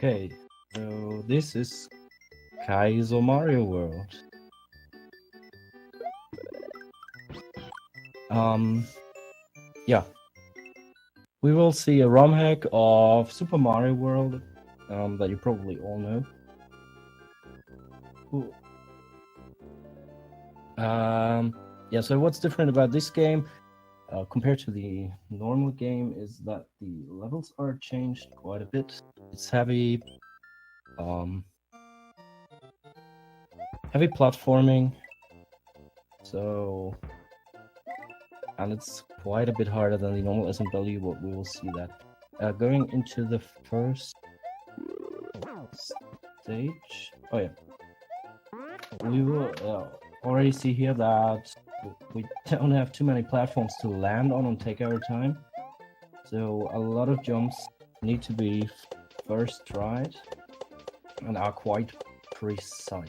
Okay, so this is Kaizo Mario World. Yeah, we will see a ROM hack of Super Mario World that you probably all know. Cool. Yeah, so what's different about this game compared to the normal game is that the levels are changed quite a bit. It's heavy platforming, so, and it's quite a bit harder than the normal SMW, but we will see that. Going into the first stage, oh yeah, we will already see here that we don't have too many platforms to land on and take our time, so a lot of jumps need to be first tried and are quite precise.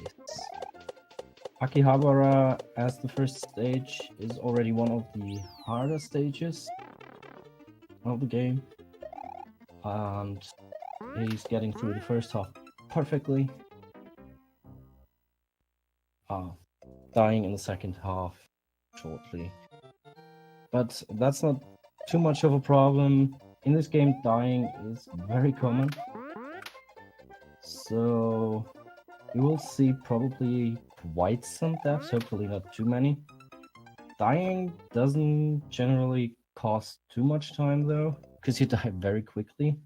Akihabara as the first stage is already one of the harder stages of the game, and he's getting through the first half perfectly, dying in the second half shortly. But that's not too much of a problem. In this game, dying is very common, so you will see probably quite some deaths, hopefully not too many. Dying doesn't generally cost too much time though, because you die very quickly.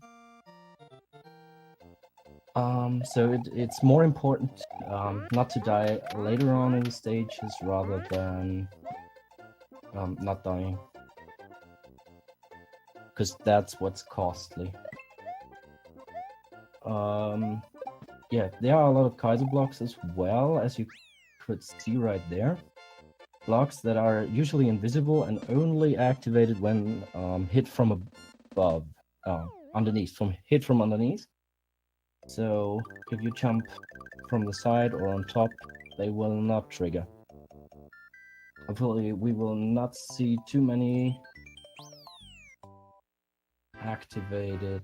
So it's more important not to die later on in the stages rather than not dying, because that's what's costly. Yeah, there are a lot of Kaizo blocks as well, as you could see right there. Blocks that are usually invisible and only activated when hit from above, hit from underneath. So if you jump from the side or on top, they will not trigger. Hopefully we will not see too many activated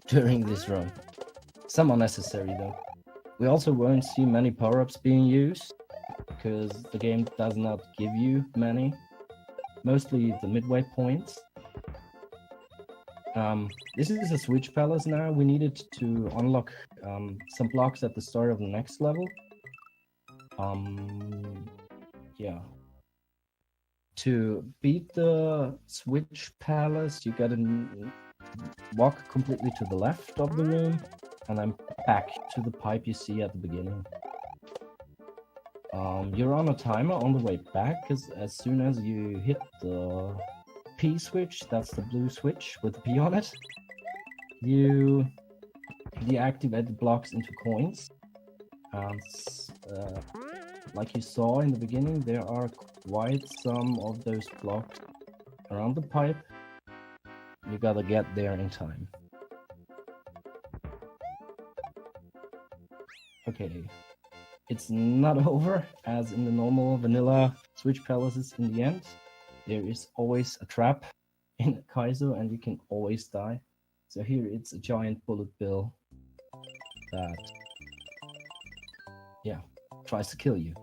during this run. Some are necessary though. We also won't see many power-ups being used, because the game does not give you many. Mostly the midway points. This is a Switch Palace now. We needed to unlock some blocks at the start of the next level. Yeah. To beat the Switch Palace, you gotta walk completely to the left of the room, and then back to the pipe you see at the beginning. You're on a timer on the way back, because as soon as you hit the P switch, that's the blue switch with the P on it, you deactivate the blocks into coins. And like you saw in the beginning, there are quite some of those blocks around the pipe. You gotta get there in time. Okay, it's not over as in the normal vanilla Switch Palaces. In the end, there is always a trap in Kaizo and you can always die. So here it's a giant bullet bill that, yeah, tries to kill you.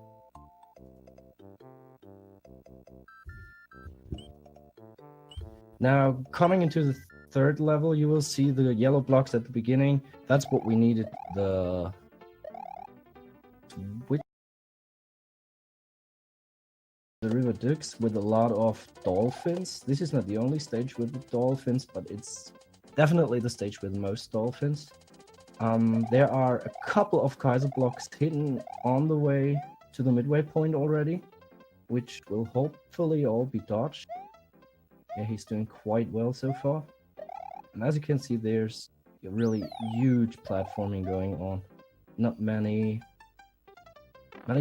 Now, coming into the third level, you will see the yellow blocks at the beginning. That's what we needed the River Dux with a lot of dolphins. This is not the only stage with the dolphins, but it's definitely the stage with most dolphins. There are a couple of Kaizo blocks hidden on the way to the midway point already, which will hopefully all be dodged. Yeah, he's doing quite well so far. And as you can see, there's a really huge platforming going on. Not many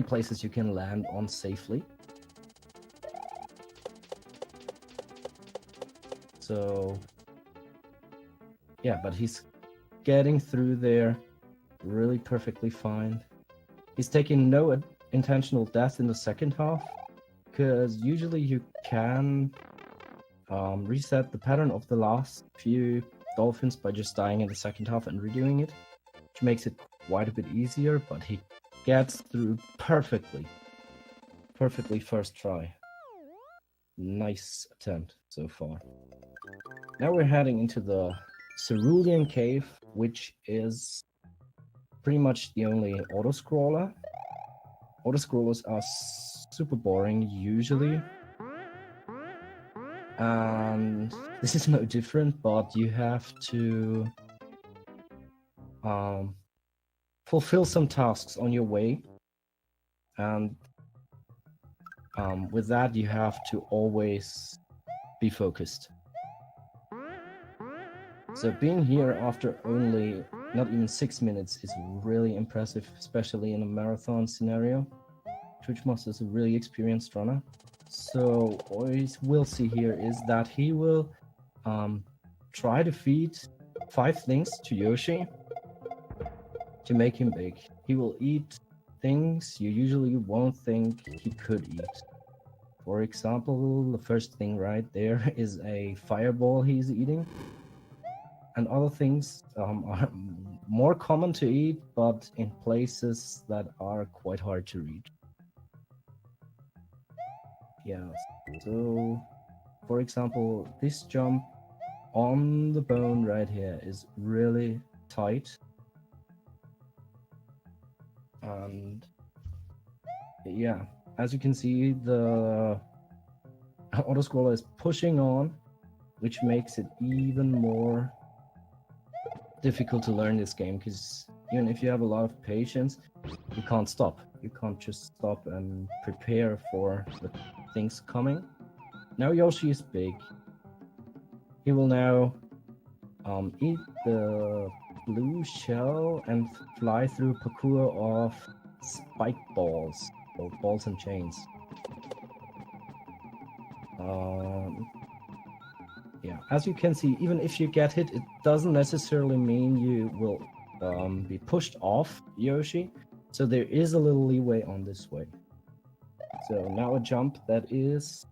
places you can land on safely. So, yeah, but he's getting through there really perfectly fine. He's taking no intentional death in the second half, because usually you can reset the pattern of the last few dolphins by just dying in the second half and redoing it, which makes it quite a bit easier, but he gets through perfectly. Perfectly first try. Nice attempt so far. Now we're heading into the Cerulean Cave, which is pretty much the only auto-scroller. Auto-scrollers are super boring usually. And this is no different, but you have to fulfill some tasks on your way. And with that, you have to always be focused. So being here after only not even 6 minutes is really impressive, especially in a marathon scenario. Twitchmaster is a really experienced runner. So what we'll see here is that he will try to feed 5 things to Yoshi to make him big. He will eat things you usually won't think he could eat. For example, the first thing right there is a fireball he's eating. And other things are more common to eat, but in places that are quite hard to reach. Yeah, so for example, this jump on the bone right here is really tight. And yeah, as you can see, the autoscroller is pushing on, which makes it even more difficult to learn this game, because even if you have a lot of patience, you can't stop. You can't just stop and prepare for the things coming. Now Yoshi is big. He will now eat the blue shell and fly through a parkour of spike balls, or balls and chains. Yeah, as you can see, even if you get hit, it doesn't necessarily mean you will be pushed off Yoshi. So there is a little leeway on this way. So now a jump that is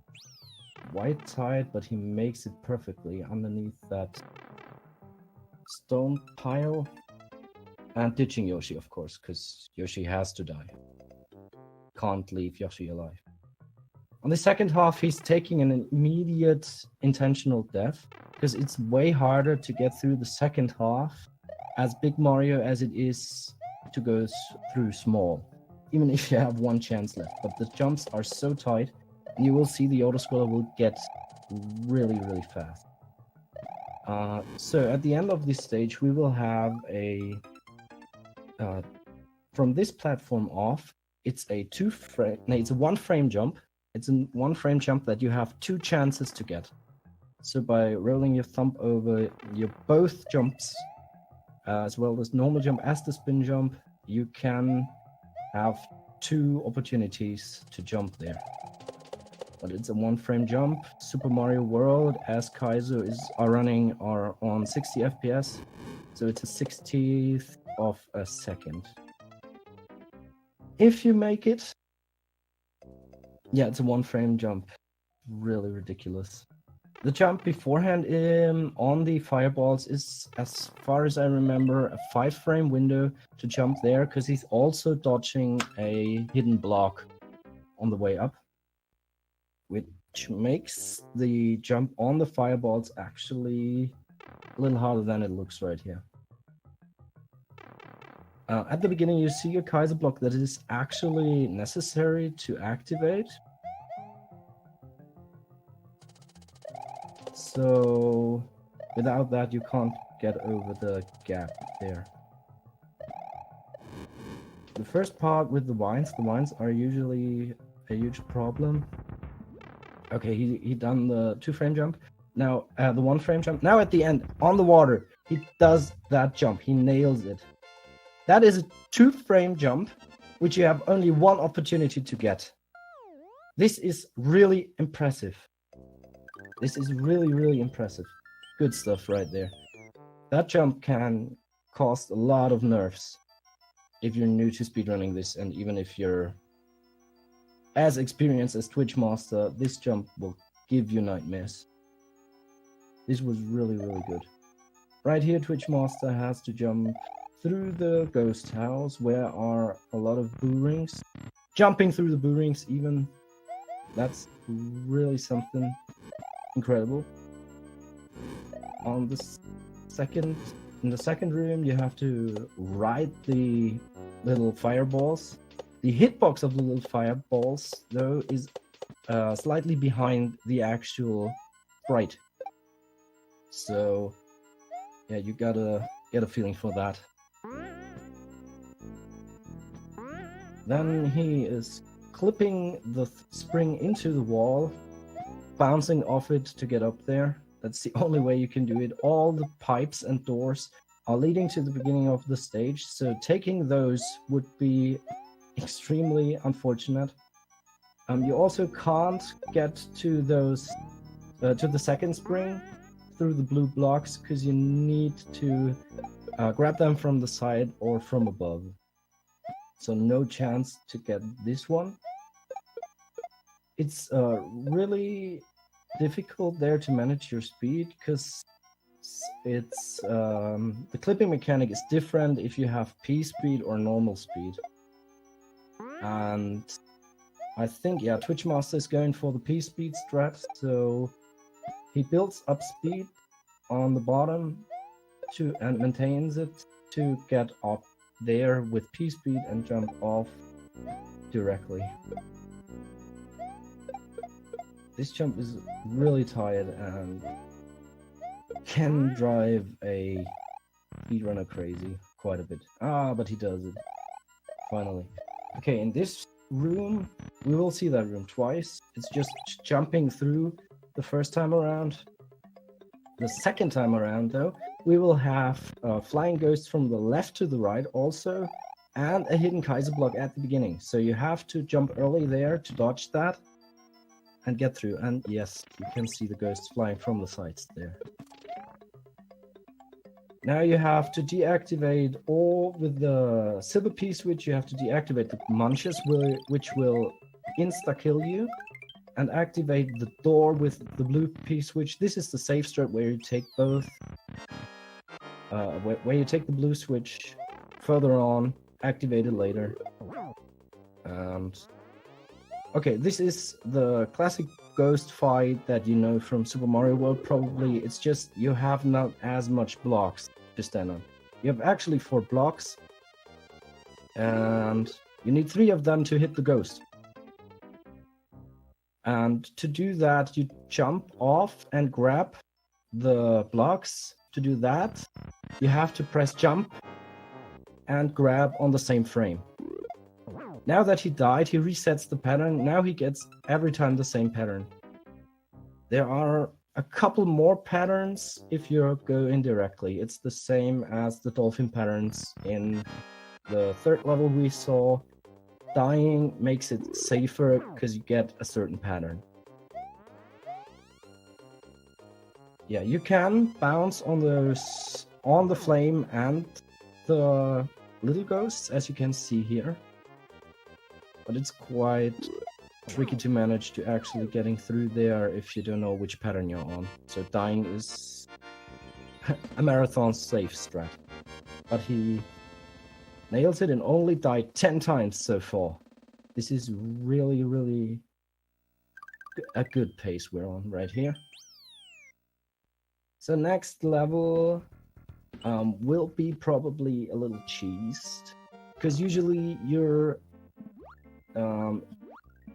quite tight, but he makes it perfectly underneath that stone pile. And ditching Yoshi, of course, because Yoshi has to die. Can't leave Yoshi alive. On the second half, he's taking an immediate intentional death, because it's way harder to get through the second half as Big Mario as it is to go through small, even if you have one chance left. But the jumps are so tight, and you will see the autoscroller will get really, really fast. So at the end of this stage, we will have a from this platform off, it's a one frame jump. It's a one frame jump that you have 2 chances to get. So by rolling your thumb over your both jumps, as well as normal jump as the spin jump, you can have 2 opportunities to jump there. But it's a one frame jump. Super Mario World, as Kaizo are running, are on 60 FPS. So it's a 60th of a second. If you make it, yeah, it's a one frame jump. Really ridiculous. The jump beforehand on the fireballs is, as far as I remember, a 5 frame window to jump there, because he's also dodging a hidden block on the way up, which makes the jump on the fireballs actually a little harder than it looks right here. At the beginning, you see a Kaizo block that is actually necessary to activate. So without that, you can't get over the gap there. The first part with the vines are usually a huge problem. Okay, he done the 2 frame jump. Now the 1 frame jump. Now at the end, on the water, he does that jump. He nails it. That is a 2 frame jump, which you have only 1 opportunity to get. This is really impressive. This is really, really impressive. Good stuff right there. That jump can cost a lot of nerves if you're new to speedrunning this, and even if you're as experienced as Twitchmaster, this jump will give you nightmares. This was really, really good. Right here, Twitchmaster has to jump through the ghost house, where are a lot of boo rings. Jumping through the boo rings even, that's really something incredible. On the in the second room, you have to ride the little fireballs. The hitbox of the little fireballs, though, is slightly behind the actual sprite. So, yeah, you gotta get a feeling for that. Then he is clipping the spring into the wall, bouncing off it to get up there. That's the only way you can do it. All the pipes and doors are leading to the beginning of the stage, so taking those would be extremely unfortunate. You also can't get to those to the second spring through the blue blocks, because you need to grab them from the side or from above. So no chance to get this one. It's really difficult there to manage your speed, because it's the clipping mechanic is different if you have P speed or normal speed. And I think, yeah, Twitchmaster is going for the P speed strat, so he builds up speed on the bottom and maintains it to get up there with P speed and jump off directly. This jump is really tight and can drive a speedrunner crazy quite a bit. But he does it. Finally. Okay, in this room, we will see that room twice. It's just jumping through the first time around. The second time around, though, we will have flying ghosts from the left to the right also, and a hidden Kaizo block at the beginning. So you have to jump early there to dodge that and get through. And yes, you can see the ghosts flying from the sides there. Now you have to deactivate, or with the silver P switch, you have to deactivate the munches, which will insta-kill you, and activate the door with the blue P switch. This is the safe strat where you take both, where you take the blue switch further on, activate it later. And okay, this is the classic ghost fight that you know from Super Mario World probably. It's just you have not as much blocks to stand on. You have actually 4 blocks, and you need 3 of them to hit the ghost. And to do that, you jump off and grab the blocks. To do that, you have to press jump and grab on the same frame. Now that he died, he resets the pattern. Now he gets every time the same pattern. There are a couple more patterns if you go indirectly. It's the same as the dolphin patterns in the 3rd level we saw. Dying makes it safer because you get a certain pattern. Yeah, you can bounce on the flame and the little ghosts, as you can see here. But it's quite tricky to manage to actually getting through there if you don't know which pattern you're on. So dying is a marathon safe strat. But he nails it and only died 10 times so far. This is really, really a good pace we're on right here. So next level will be probably a little cheesed, because usually your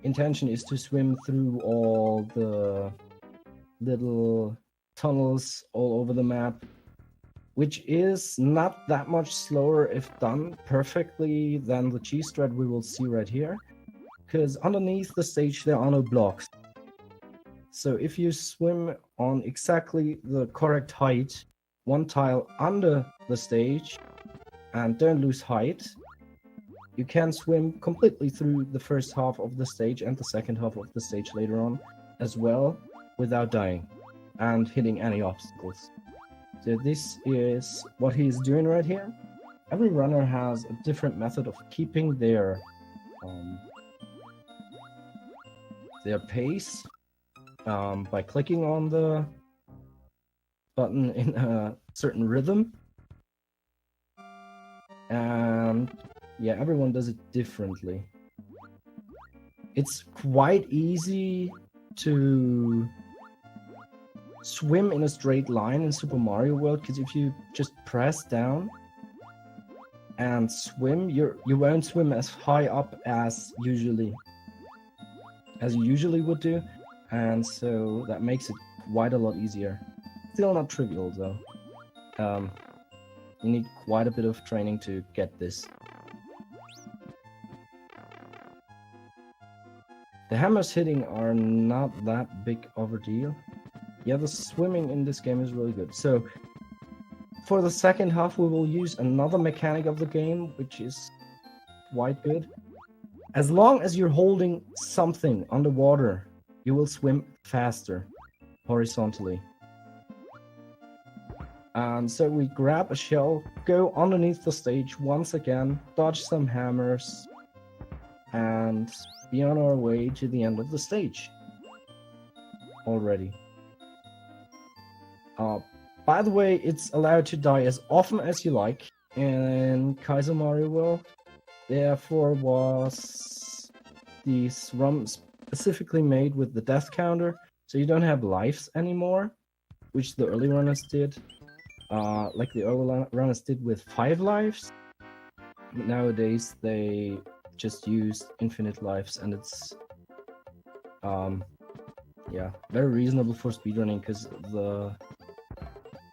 intention is to swim through all the little tunnels all over the map, which is not that much slower if done perfectly than the cheese strat we will see right here, because underneath the stage there are no blocks. So if you swim on exactly the correct height, 1 tile under the stage, and don't lose height, you can swim completely through the first half of the stage and the second half of the stage later on as well, without dying and hitting any obstacles. So this is what he's doing right here. Every runner has a different method of keeping their pace by clicking on the button in a certain rhythm. And yeah, everyone does it differently. It's quite easy to swim in a straight line in Super Mario World, because if you just press down and swim, you won't swim as high up as you usually would do, and so that makes it quite a lot easier. Still not trivial though. You need quite a bit of training to get this. The hammers hitting are not that big of a deal. Yeah, the swimming in this game is really good. So, for the second half, we will use another mechanic of the game, which is quite good. As long as you're holding something underwater, you will swim faster, horizontally. And so we grab a shell, go underneath the stage once again, dodge some hammers, and be on our way to the end of the stage. Already. By the way, it's allowed to die as often as you like in Kaizo Mario World. Therefore was this run specifically made with the death counter, so you don't have lives anymore, which the early runners did. Like the early runners did with 5 lives. Nowadays they just use infinite lives, and it's yeah, very reasonable for speedrunning, because the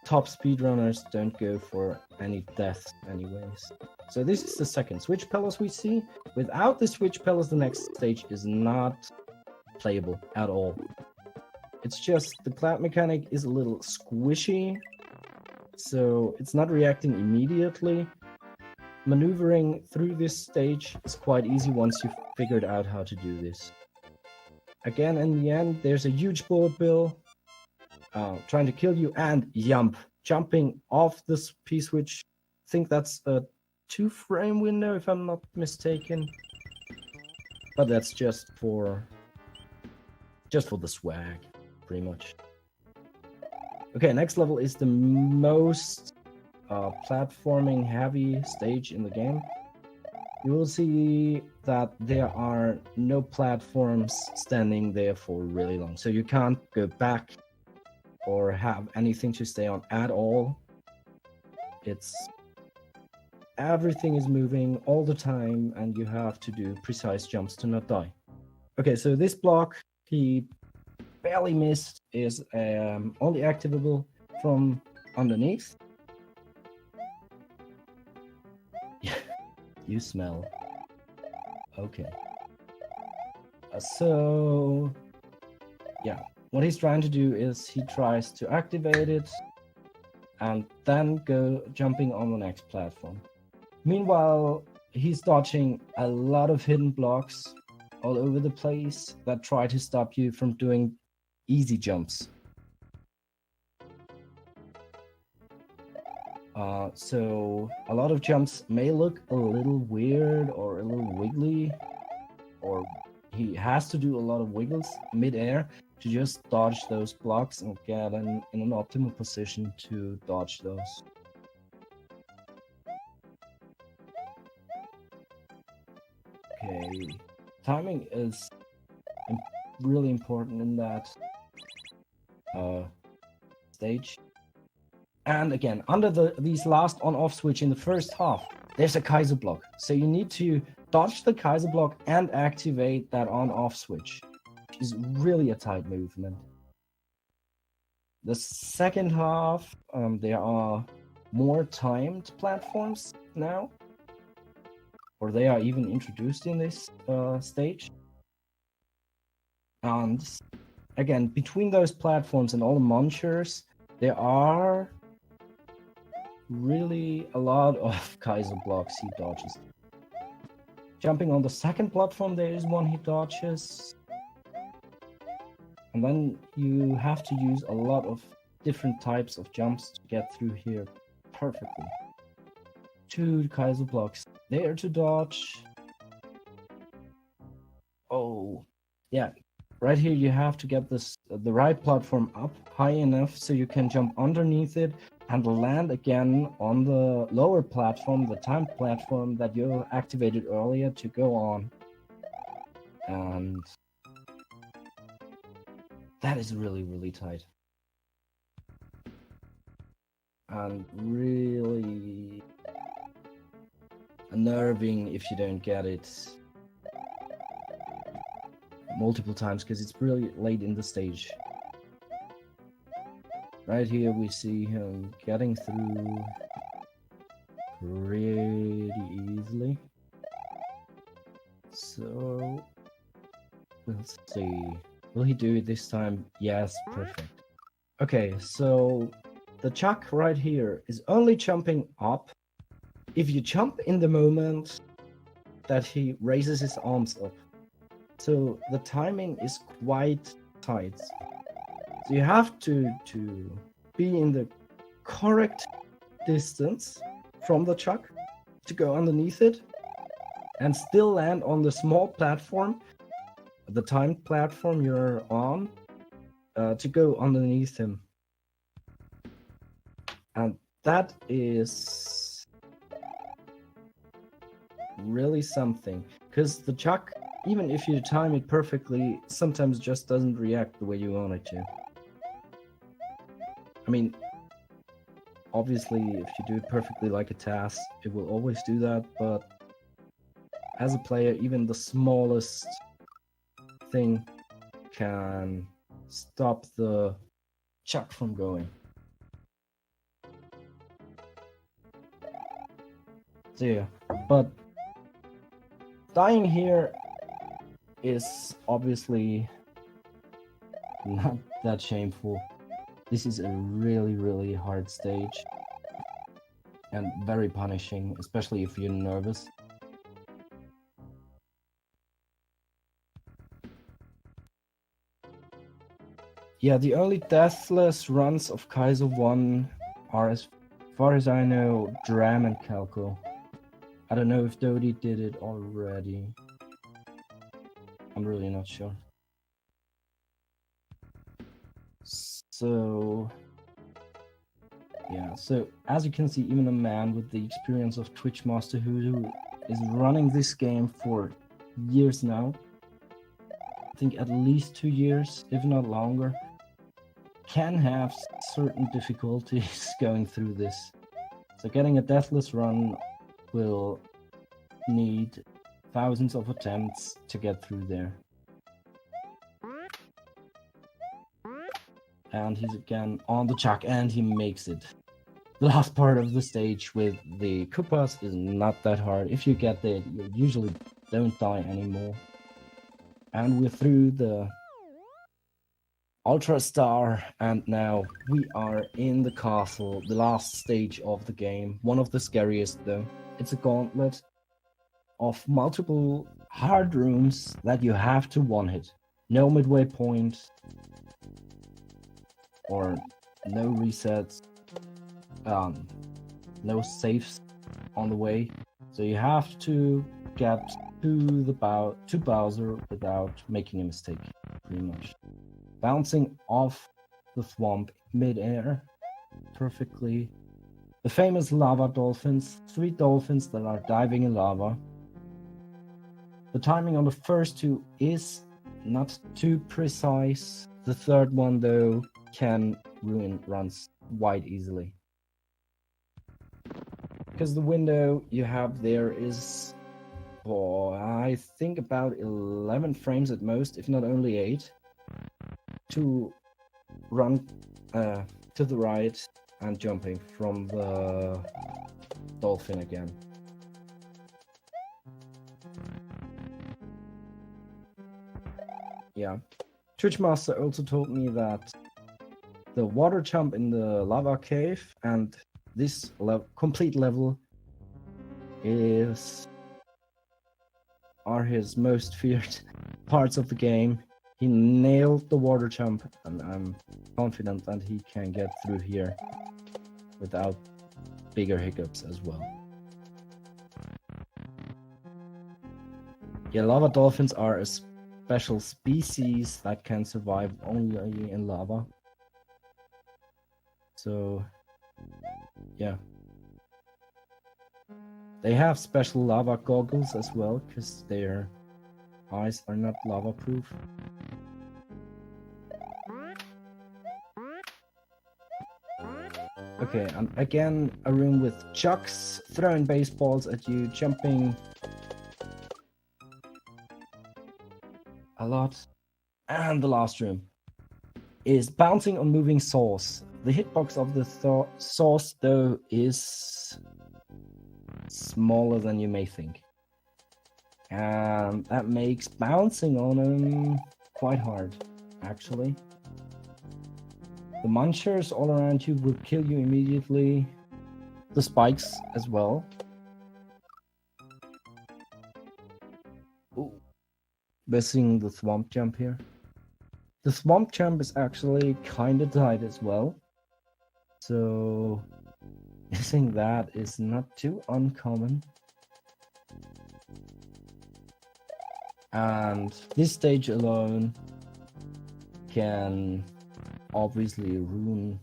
top speedrunners don't go for any deaths anyways. So this is the second Switch Palace we see. Without the Switch Palace, the next stage is not playable at all. It's just the cloud mechanic is a little squishy, so it's not reacting immediately. Maneuvering through this stage is quite easy once you've figured out how to do this. Again, in the end, there's a huge bullet bill trying to kill you, and jumping off this piece, which I think that's a 2-frame window if I'm not mistaken. But that's just for the swag, pretty much. Okay, next level is the most platforming heavy stage in the game. You will see that there are no platforms standing there for really long, so you can't go back or have anything to stay on at all. Everything is moving all the time, and you have to do precise jumps to not die. Okay, so this block he barely missed is only activable from underneath. You smell. Okay. So yeah, what he's trying to do is he tries to activate it and then go jumping on the next platform. Meanwhile, he's dodging a lot of hidden blocks all over the place that try to stop you from doing easy jumps. So a lot of jumps may look a little weird or a little wiggly, or he has to do a lot of wiggles mid-air to just dodge those blocks and get in an optimal position to dodge those. Okay, timing is really important in that stage. And again, under these last on-off switch in the first half, there's a Kaizo block. So you need to dodge the Kaizo block and activate that on-off switch, which is really a tight movement. The second half, there are more timed platforms now, or they are even introduced in this stage. And again, between those platforms and all the munchers, there are really a lot of Kaizo blocks he dodges. Jumping on the second platform, there is one he dodges. And then you have to use a lot of different types of jumps to get through here perfectly. 2 Kaizo blocks there to dodge. Oh, yeah. Right here you have to get the right platform up high enough so you can jump underneath it and land again on the lower platform, the timed platform that you activated earlier to go on. And that is really, really tight. And really unnerving if you don't get it multiple times, because it's really late in the stage. Right here we see him getting through pretty easily. So we'll see. Will he do it this time? Yes, perfect. Okay, so the chuck right here is only jumping up if you jump in the moment that he raises his arms up. So the timing is quite tight. So you have to be in the correct distance from the chuck to go underneath it and still land on the small platform, the timed platform you're on, to go underneath him. And that is really something, because the chuck, even if you time it perfectly, sometimes just doesn't react the way you want it to. I mean, obviously, if you do it perfectly like a task, it will always do that, but as a player, even the smallest thing can stop the chuck from going. So yeah, but dying here is obviously not that shameful. This is a really, really hard stage and very punishing, especially if you're nervous. Yeah, the only deathless runs of Kaizo 1 are, as far as I know, Dram and Calco. I don't know if Dodie did it already. I'm really not sure. So yeah, so as you can see, even a man with the experience of Twitchmaster who is running this game for years now, I think at least 2 years, if not longer, can have certain difficulties going through this. So getting a deathless run will need thousands of attempts to get through there. And he's again on the chuck, and he makes it. The last part of the stage with the Koopas is not that hard. If you get there, you usually don't die anymore. And we're through the Ultra Star, and now we are in the castle, the last stage of the game. One of the scariest though. It's a gauntlet of multiple hard rooms that you have to one-hit. No midway point, or no resets, no saves on the way. So you have to get to Bowser without making a mistake, pretty much. Bouncing off the swamp mid-air perfectly. The famous lava dolphins, 3 dolphins that are diving in lava. The timing on the first 2 is not too precise. The third one, though, can ruin runs quite easily. Because the window you have there is, I think about 11 frames at most, if not only 8, to run to the right and jumping from the dolphin again. Yeah. Twitchmaster also told me that the water jump in the lava cave and this complete level are his most feared parts of the game. He nailed the water jump, and I'm confident that he can get through here without bigger hiccups as well. Yeah, lava dolphins are a special species that can survive only in lava. So Yeah. They have special lava goggles as well, because their eyes are not lava proof. Okay, and again, a room with chucks throwing baseballs at you, jumping a lot. And the last room is bouncing on moving saws. The hitbox of the saws, though, is smaller than you may think. And that makes bouncing on them quite hard, actually. The munchers all around you will kill you immediately. The spikes as well. Ooh. Missing the swamp jump here. The swamp jump is actually kinda tight as well. So missing that is not too uncommon. And this stage alone can obviously ruin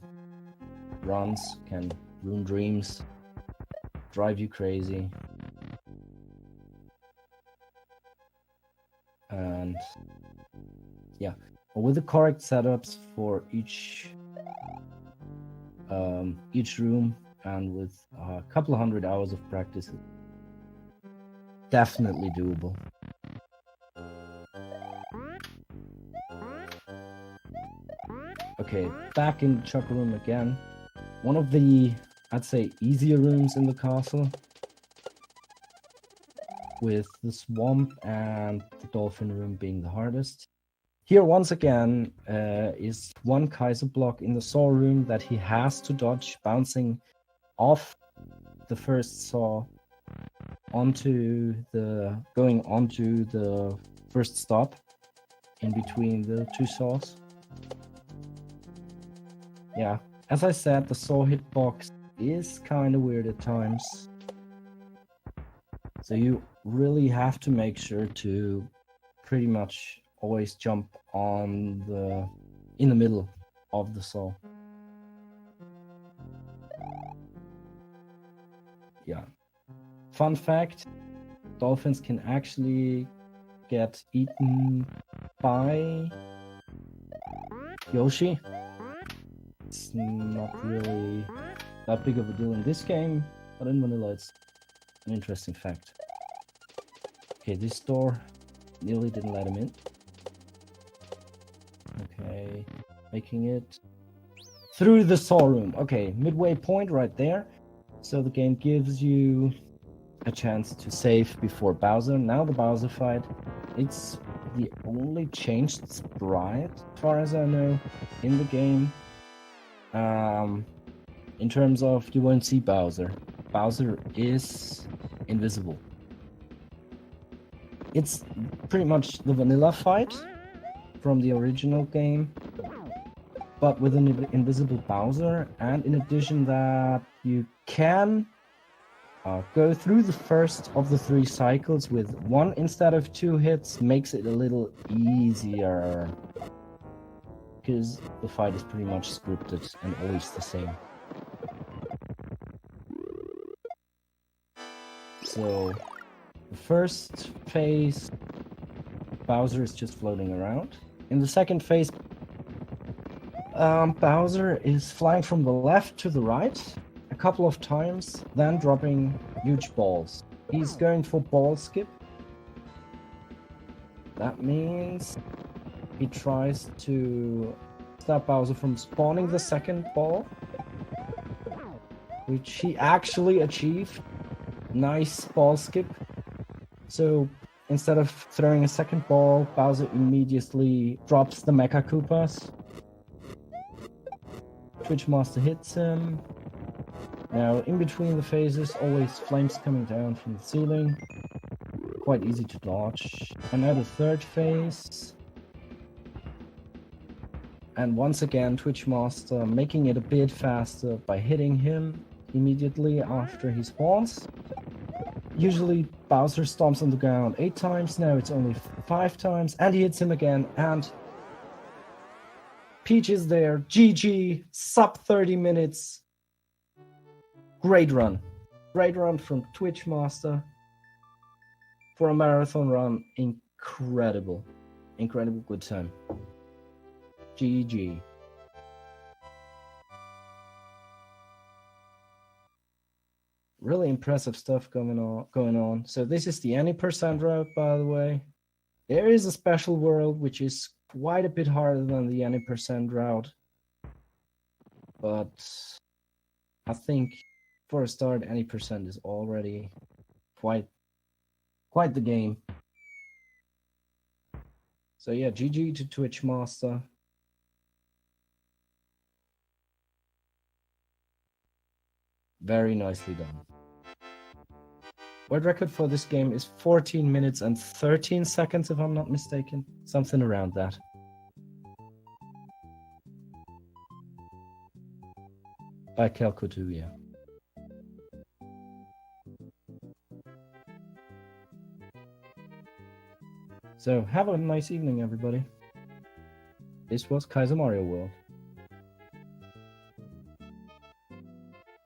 runs, can ruin dreams, drive you crazy. And yeah, with the correct setups for each room and with a couple of 100 hours of practice, definitely doable. Okay, back in the chuckle room again. One of the, I'd say, easier rooms in the castle, with the swamp and the dolphin room being the hardest. Here, once again, is one Kaizo block in the saw room that he has to dodge, bouncing off the first saw going onto the first stop in between the two saws. Yeah, as I said, the saw hitbox is kind of weird at times. So you really have to make sure to pretty much always jump in the middle of the saw. Yeah. Fun fact, dolphins can actually get eaten by Yoshi. It's not really that big of a deal in this game, but in vanilla it's an interesting fact. Okay, this door nearly didn't let him in. Okay, making it through the saw room. Okay, midway point right there. So the game gives you a chance to save before Bowser. Now the Bowser fight, it's the only changed sprite, as far as I know, in the game. In terms of, you won't see Bowser. Bowser is invisible. It's pretty much the vanilla fight from the original game, but with an invisible Bowser, and in addition that you can go through the first of the 3 cycles with 1 instead of 2 hits, makes it a little easier, because the fight is pretty much scripted and always the same. So the first phase, Bowser is just floating around. In the second phase, Bowser is flying from the left to the right a couple of times, then dropping huge balls. He's going for ball skip. That means he tries to stop Bowser from spawning the second ball, which he actually achieved. Nice ball skip. So instead of throwing a second ball, Bowser immediately drops the Mecha Koopas. Twitchmaster hits him. Now, in between the phases, always flames coming down from the ceiling. Quite easy to dodge. And now the third phase. And once again, Twitchmaster making it a bit faster by hitting him immediately after he spawns. Usually Bowser stomps on the ground 8 times, now it's only 5 times, and he hits him again, and Peach is there. GG, sub 30 minutes. Great run. Great run from Twitchmaster. For a marathon run, incredible. Incredible good time. GG. Really impressive stuff going on. So this is the any percent route, by the way. There is a special world which is quite a bit harder than the any percent route. But I think for a start, any percent is already quite the game. So yeah, GG to Twitchmaster. Very nicely done. World record for this game is 14 minutes and 13 seconds, if I'm not mistaken. Something around that. By Calcutta, yeah. So have a nice evening, everybody. This was Kaizo Mario World.